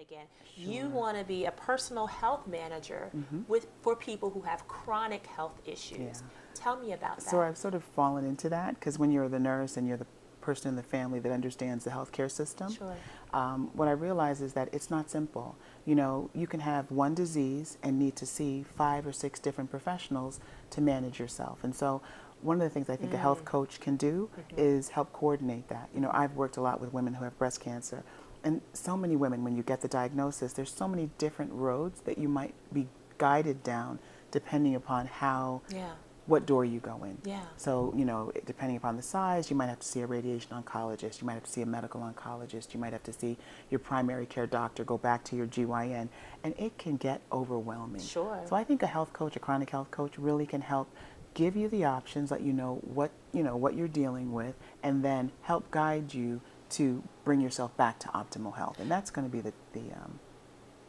again. Sure. You want to be a personal health manager for people who have chronic health issues. Yeah. Tell me about that. So I've sort of fallen into that because when you're the nurse and you're the person in the family that understands the healthcare system, Sure. what I realize is that it's not simple. You know, you can have one disease and need to see 5 or 6 different professionals to manage yourself. And so one of the things I think a health coach can do is help coordinate that. You know, I've worked a lot with women who have breast cancer. And so many women, when you get the diagnosis, there's so many different roads that you might be guided down depending upon what door you go in. Yeah. So, you know, depending upon the size, you might have to see a radiation oncologist, you might have to see a medical oncologist, you might have to see your primary care doctor, go back to your GYN, and it can get overwhelming. Sure. So I think a health coach, a chronic health coach, really can help give you the options, let you know what you're dealing with, and then help guide you to bring yourself back to optimal health. And that's going to be the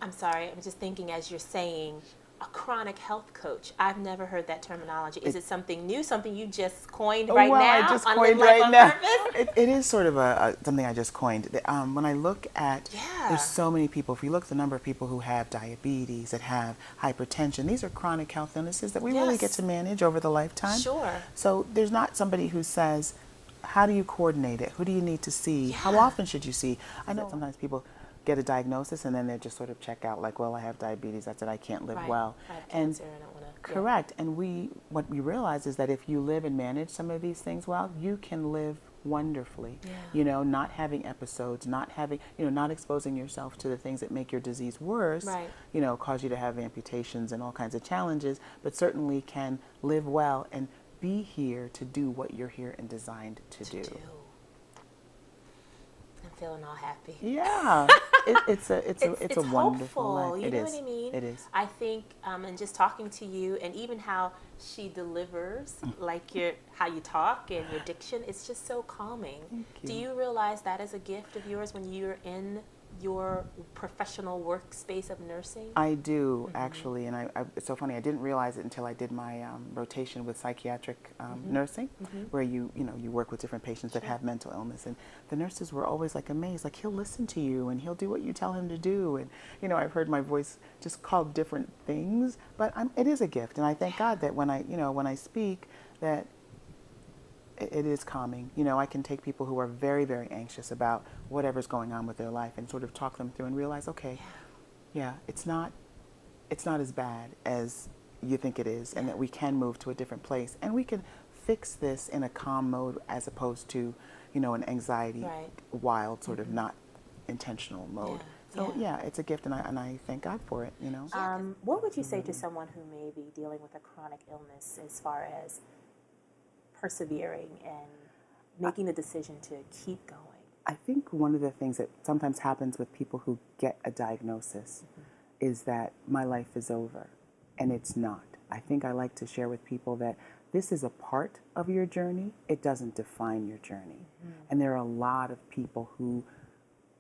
I'm sorry, I'm just thinking as you're saying, a chronic health coach. I've never heard that terminology. Is it something new, something you just coined right now? I just coined right now. It is sort of something I just coined. When I look at, there's so many people. If you look at the number of people who have diabetes, that have hypertension, these are chronic health illnesses that we really get to manage over the lifetime. Sure. So there's not somebody who says, how do you coordinate it? Who do you need to see? Yeah. How often should you see? I know sometimes people get a diagnosis and then they just sort of check out like, well, I have diabetes, that's it, I can't live well. I have cancer, I don't want to. Correct. And what we realize is that if you live and manage some of these things well, you can live wonderfully. Yeah. You know, not having episodes, not having, not exposing yourself to the things that make your disease worse, cause you to have amputations and all kinds of challenges, but certainly can live well and be here to do what you're here and designed to do. I'm feeling all happy. Yeah, it's a wonderful hopeful. life. You know what I mean? It is. I think, and just talking to you, and even how she delivers, like how you talk and your diction, it's just so calming. Thank you. Do you realize that is a gift of yours when you're in your professional workspace of nursing? I do, actually, and it's so funny, I didn't realize it until I did my rotation with psychiatric nursing, where you work with different patients that have mental illness, and the nurses were always like amazed, like he'll listen to you and he'll do what you tell him to do, and I've heard my voice just called different things, but it is a gift, and I thank God that when I speak, that it is calming. I can take people who are very, very anxious about whatever's going on with their life and sort of talk them through and realize, okay, it's not as bad as you think it is, and that we can move to a different place and we can fix this in a calm mode as opposed to, an anxiety, wild sort of not intentional mode. So it's a gift, and I thank God for it. What would you say to someone who may be dealing with a chronic illness as far as persevering and making the decision to keep going? I think one of the things that sometimes happens with people who get a diagnosis is that my life is over, and it's not. I think I like to share with people that this is a part of your journey. It doesn't define your journey. And there are a lot of people who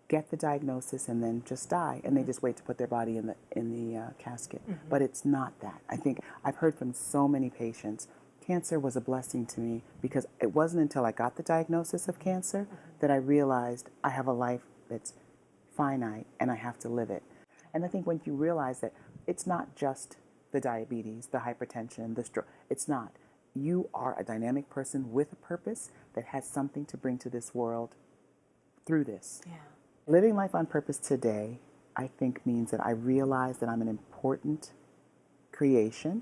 get the diagnosis and then just die, and they just wait to put their body in the casket. But it's not that. I think I've heard from so many patients, cancer was a blessing to me because it wasn't until I got the diagnosis of cancer that I realized I have a life that's finite and I have to live it. And I think when you realize that it's not just the diabetes, the hypertension, the stroke, it's not. You are a dynamic person with a purpose that has something to bring to this world through this. Yeah. Living life on purpose today, I think, means that I realize that I'm an important creation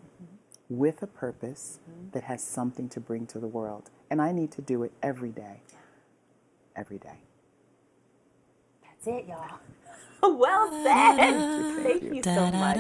with a purpose that has something to bring to the world. And I need to do it every day. Every day. That's it, y'all. Well said. Thank you so much.